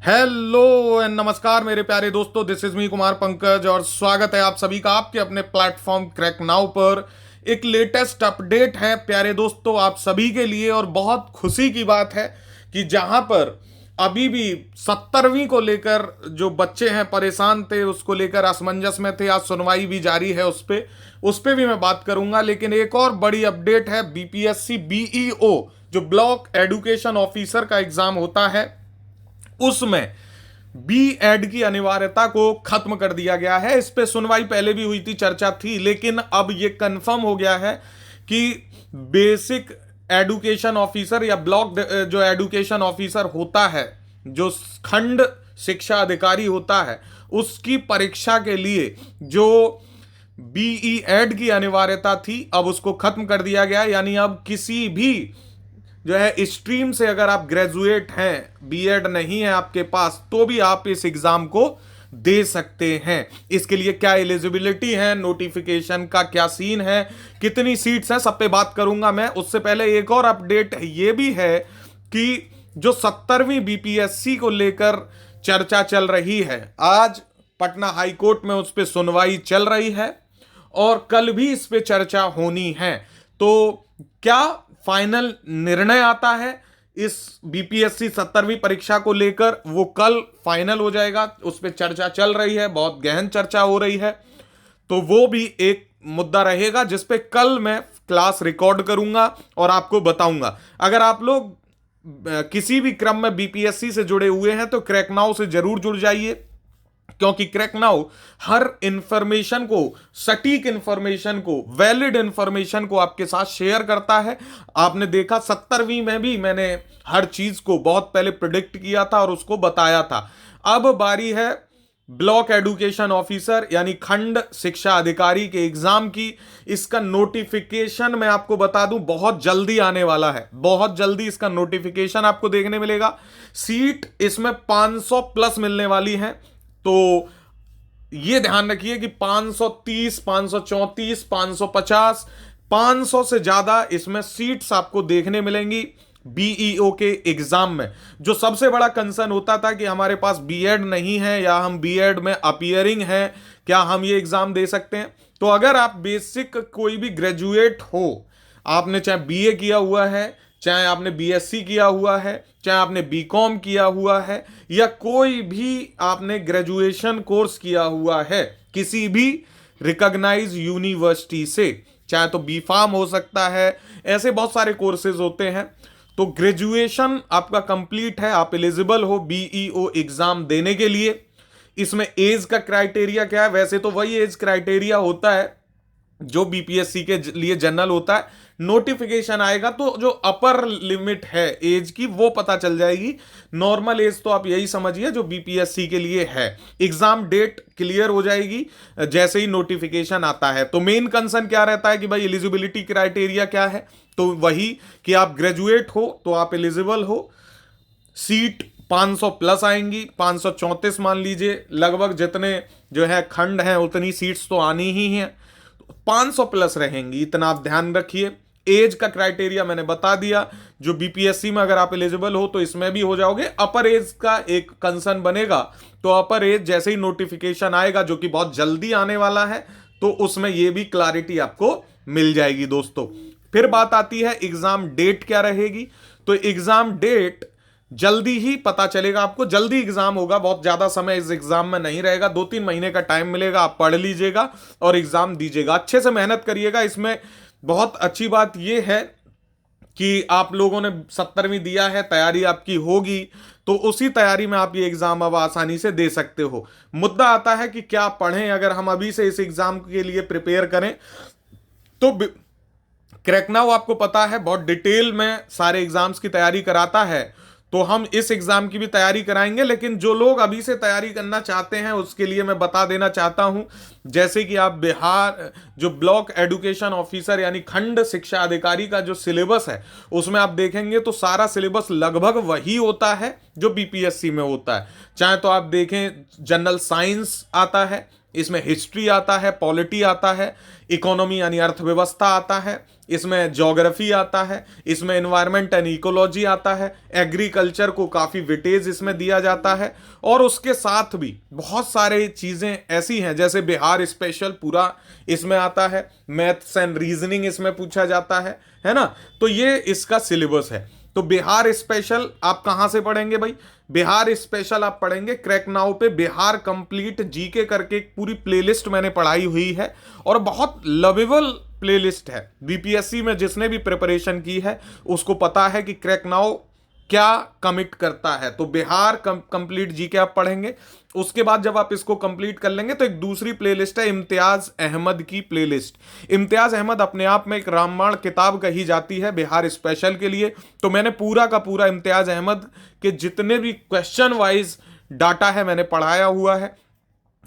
Hello and नमस्कार मेरे प्यारे दोस्तों, this is me Kumar Pankaj और स्वागत है आप सभी का आपके अपने प्लेटफॉर्म क्रैक नाउ पर। एक लेटेस्ट अपडेट है प्यारे दोस्तों आप सभी के लिए और बहुत खुशी की बात है कि जहां पर अभी भी 70वीं को लेकर जो बच्चे हैं परेशान थे, उसको लेकर असमंजस में थे। आज सुनवाई भी जारी है उस पे भी मैं बात करूंगा। लेकिन एक और बड़ी अपडेट है, बीपीएससी बीईओ जो ब्लॉक एडुकेशन ऑफिसर का एग्जाम होता है उसमें बी एड की अनिवार्यता को खत्म कर दिया गया है। इस पे सुनवाई पहले भी हुई थी, चर्चा थी, लेकिन अब यह कंफर्म हो गया है कि बेसिक एडुकेशन ऑफिसर या ब्लॉक जो एडुकेशन ऑफिसर होता है, जो खंड शिक्षा अधिकारी होता है, उसकी परीक्षा के लिए जो बीई एड की अनिवार्यता थी अब उसको खत्म कर दिया गया। यानी अब किसी भी जो है स्ट्रीम से अगर आप ग्रेजुएट हैं, बीएड नहीं है आपके पास, तो भी आप इस एग्जाम को दे सकते हैं। इसके लिए क्या एलिजिबिलिटी है, नोटिफिकेशन का क्या सीन है, कितनी सीट्स हैं, सब पे बात करूंगा मैं। उससे पहले एक और अपडेट ये भी है कि जो 70वीं बीपीएससी को लेकर चर्चा चल रही है, आज पटना हाई कोर्ट में उस पर सुनवाई चल रही है और कल भी इस पे चर्चा होनी है। तो क्या फाइनल निर्णय आता है इस बीपीएससी 70वीं परीक्षा को लेकर, वो कल फाइनल हो जाएगा। उस पर चर्चा चल रही है, बहुत गहन चर्चा हो रही है, तो वो भी एक मुद्दा रहेगा जिस पे कल मैं क्लास रिकॉर्ड करूंगा और आपको बताऊंगा। अगर आप लोग किसी भी क्रम में बीपीएससी से जुड़े हुए हैं तो क्रैक नाउ से जरूर जुड़ जाइए, क्योंकि क्रैक नाउ हर इंफॉर्मेशन को, सटीक इंफॉर्मेशन को, वैलिड इंफॉर्मेशन को आपके साथ शेयर करता है। आपने देखा 70वीं में भी मैंने हर चीज को बहुत पहले प्रिडिक्ट किया था और उसको बताया था। अब बारी है ब्लॉक एडुकेशन ऑफिसर यानी खंड शिक्षा अधिकारी के एग्जाम की। इसका नोटिफिकेशन मैं आपको बता दूं बहुत जल्दी आने वाला है, बहुत जल्दी इसका नोटिफिकेशन आपको देखने मिलेगा। सीट इसमें 500 प्लस मिलने वाली है, तो ये ध्यान रखिए कि 530, 534, 550, 500 से ज्यादा इसमें सीट्स आपको देखने मिलेंगी बीईओ के एग्जाम में। जो सबसे बड़ा कंसर्न होता था कि हमारे पास बीएड नहीं है या हम बीएड में अपीयरिंग है, क्या हम ये एग्जाम दे सकते हैं? तो अगर आप बेसिक कोई भी ग्रेजुएट हो, आपने चाहे बीए किया हुआ है, चाहे आपने बीएससी किया हुआ है, चाहे आपने बीकॉम किया हुआ है, या कोई भी आपने ग्रेजुएशन कोर्स किया हुआ है किसी भी रिकॉग्नाइज यूनिवर्सिटी से, चाहे तो बी फार्म हो सकता है, ऐसे बहुत सारे कोर्सेज होते हैं। तो ग्रेजुएशन आपका कंप्लीट है, आप एलिजिबल हो बीईओ एग्जाम देने के लिए। इसमें एज का क्राइटेरिया क्या है? वैसे तो वही एज क्राइटेरिया होता है जो बीपीएससी के लिए जनरल होता है। नोटिफिकेशन आएगा तो जो अपर लिमिट है एज की वो पता चल जाएगी। नॉर्मल एज तो आप यही समझिए जो बीपीएससी के लिए है। एग्जाम डेट क्लियर हो जाएगी जैसे ही नोटिफिकेशन आता है। तो मेन कंसर्न क्या रहता है कि भाई एलिजिबिलिटी क्राइटेरिया क्या है? तो वही कि आप ग्रेजुएट हो तो आप एलिजिबल हो। सीट 500 प्लस आएंगी, 534 मान लीजिए, लगभग जितने जो है खंड हैं उतनी सीट्स तो आनी ही हैं, 500 प्लस रहेंगी, इतना आप ध्यान रखिए। एज का क्राइटेरिया मैंने बता दिया, जो बीपीएससी में अगर आप एलिजिबल हो तो इसमें भी हो जाओगे। अपर एज का एक कंसर्न बनेगा, तो अपर एज जैसे ही नोटिफिकेशन आएगा जो कि बहुत जल्दी आने वाला है, तो उसमें यह भी क्लैरिटी आपको मिल जाएगी दोस्तों। फिर बात आती है एग्जाम डेट क्या रहेगी। तो एग्जाम डेट जल्दी ही पता चलेगा आपको, जल्दी एग्जाम होगा, बहुत ज्यादा समय इस एग्जाम में नहीं रहेगा, 2-3 महीने का टाइम मिलेगा, आप पढ़ लीजिएगा और एग्जाम दीजिएगा। अच्छे से मेहनत करिएगा। इसमें बहुत अच्छी बात यह है कि आप लोगों ने 70वीं दिया है, तैयारी आपकी होगी, तो उसी तैयारी में आप ये एग्जाम अब आसानी से दे सकते हो। मुद्दा आता है कि क्या पढ़ें। अगर हम अभी से इस एग्जाम के लिए प्रिपेयर करें तो क्रैक नाउ आपको पता है बहुत डिटेल में सारे एग्जाम्स की तैयारी कराता है, तो हम इस एग्जाम की भी तैयारी कराएंगे। लेकिन जो लोग अभी से तैयारी करना चाहते हैं उसके लिए मैं बता देना चाहता हूं जैसे कि आप बिहार जो ब्लॉक एजुकेशन ऑफिसर यानी खंड शिक्षा अधिकारी का जो सिलेबस है उसमें आप देखेंगे तो सारा सिलेबस लगभग वही होता है जो बीपीएससी में होता है। चाहे तो आप देखें जनरल साइंस आता है, इसमें हिस्ट्री आता है, पॉलिटी आता है, इकोनॉमी यानी अर्थव्यवस्था आता है, इसमें ज्योग्राफी आता है, इसमें एनवायरनमेंट एंड इकोलॉजी आता है, एग्रीकल्चर को काफ़ी वेटेज इसमें दिया जाता है। और उसके साथ भी बहुत सारे चीज़ें ऐसी हैं जैसे बिहार स्पेशल पूरा इसमें आता है, मैथ्स एंड रीजनिंग इसमें पूछा जाता है ना। तो ये इसका सिलेबस है। तो बिहार स्पेशल आप कहां से पढ़ेंगे भाई? बिहार स्पेशल आप पढ़ेंगे क्रैक नाउ पे। बिहार कंप्लीट जीके करके एक पूरी प्लेलिस्ट मैंने पढ़ाई हुई है और बहुत लवेबल प्लेलिस्ट है। बीपीएससी में जिसने भी प्रिपरेशन की है उसको पता है कि क्रैक नाउ क्या कमिट करता है। तो बिहार कंप्लीट जीके आप पढ़ेंगे। उसके बाद जब आप इसको कंप्लीट कर लेंगे तो एक दूसरी प्लेलिस्ट है इम्तियाज अहमद की प्लेलिस्ट। इम्तियाज अहमद अपने आप में एक रामबाण किताब कही जाती है बिहार स्पेशल के लिए। तो मैंने पूरा का पूरा इम्तियाज अहमद के जितने भी क्वेश्चन वाइज डाटा है मैंने पढ़ाया हुआ है।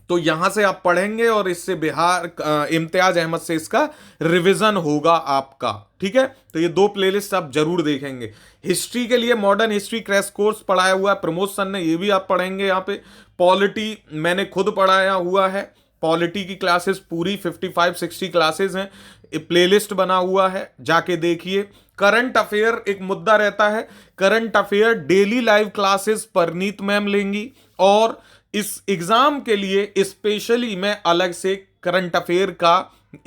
तो यहां से आप पढ़ेंगे और इससे बिहार इम्तियाज अहमद से इसका रिवीजन होगा आपका। ठीक है, तो ये दो प्लेलिस्ट आप जरूर देखेंगे। हिस्ट्री के लिए मॉडर्न हिस्ट्री क्रैश कोर्स पढ़ाया हुआ है प्रमोद सर ने, ये भी आप पढ़ेंगे यहाँ पे। पॉलिटी मैंने खुद पढ़ाया हुआ है, पॉलिटी की क्लासेस पूरी 55-60 क्लासेस हैं, प्लेलिस्ट बना हुआ है, जाके देखिए। करंट अफेयर एक मुद्दा रहता है, current affair daily live classes Parneet ma'am लेंगी और इस एग्जाम के लिए स्पेशली मैं अलग से करंट अफेयर का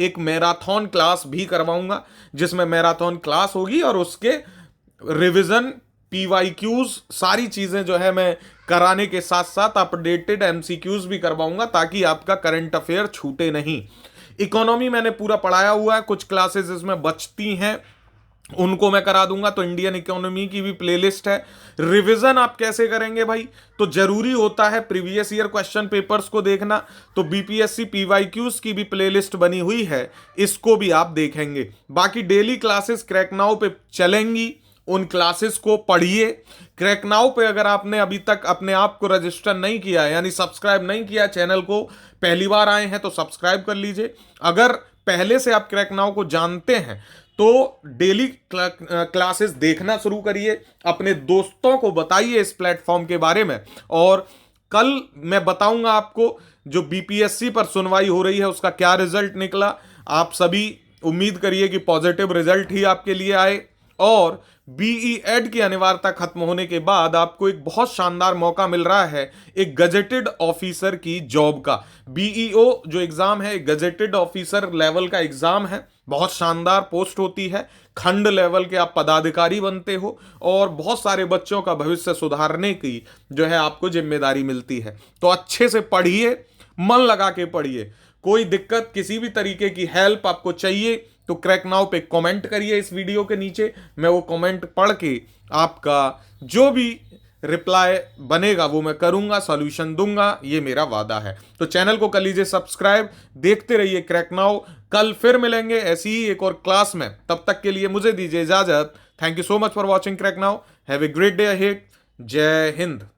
एक मैराथन क्लास भी करवाऊंगा, जिसमें मैराथन क्लास होगी और उसके रिवीजन पीवाईक्यूज सारी चीजें जो है मैं कराने के साथ साथ अपडेटेड एमसीक्यूज भी करवाऊंगा ताकि आपका करंट अफेयर छूटे नहीं। इकोनॉमी मैंने पूरा पढ़ाया हुआ है, कुछ क्लासेस इसमें बचती हैं उनको मैं करा दूंगा। तो इंडियन इकोनॉमी की भी प्लेलिस्ट है। रिवीजन आप कैसे करेंगे भाई? तो जरूरी होता है प्रीवियस ईयर क्वेश्चन पेपर्स को देखना। तो बीपीएससी पीवाईक्यूज की भी प्लेलिस्ट बनी हुई है, इसको भी आप देखेंगे। बाकी डेली क्लासेस क्रैक नाउ पे चलेंगी, उन क्लासेस को पढ़िए। क्रैक नाउ पे अगर आपने अभी तक अपने आप को रजिस्टर नहीं किया है यानी सब्सक्राइब नहीं किया चैनल को, पहली बार आए हैं तो सब्सक्राइब कर लीजिए। अगर पहले से आप क्रैक नाउ को जानते हैं तो डेली क्लासेस देखना शुरू करिए, अपने दोस्तों को बताइए इस प्लेटफॉर्म के बारे में। और कल मैं बताऊंगा आपको जो बीपीएससी पर सुनवाई हो रही है उसका क्या रिजल्ट निकला। आप सभी उम्मीद करिए कि पॉजिटिव रिजल्ट ही आपके लिए आए और बीई एड की अनिवार्यता खत्म होने के बाद आपको एक बहुत शानदार मौका मिल रहा है एक गजेटेड ऑफिसर की जॉब का। बीईओ जो एग्जाम है गजेटेड ऑफिसर लेवल का एग्जाम है, बहुत शानदार पोस्ट होती है, खंड लेवल के आप पदाधिकारी बनते हो और बहुत सारे बच्चों का भविष्य सुधारने की जो है आपको जिम्मेदारी मिलती है। तो अच्छे से पढ़िए, मन लगा के पढ़िए। कोई दिक्कत किसी भी तरीके की हेल्प आपको चाहिए तो क्रैक नाउ पे कमेंट करिए इस वीडियो के नीचे, मैं वो कमेंट पढ़ के आपका जो भी रिप्लाई बनेगा वो मैं करूंगा, सॉल्यूशन दूंगा, ये मेरा वादा है। तो चैनल को कर लीजिए सब्सक्राइब, देखते रहिए क्रैक नाउ। कल फिर मिलेंगे ऐसी ही एक और क्लास में, तब तक के लिए मुझे दीजिए इजाजत। Thank you so much for watching crack now. Have a great day ahead. जय हिंद।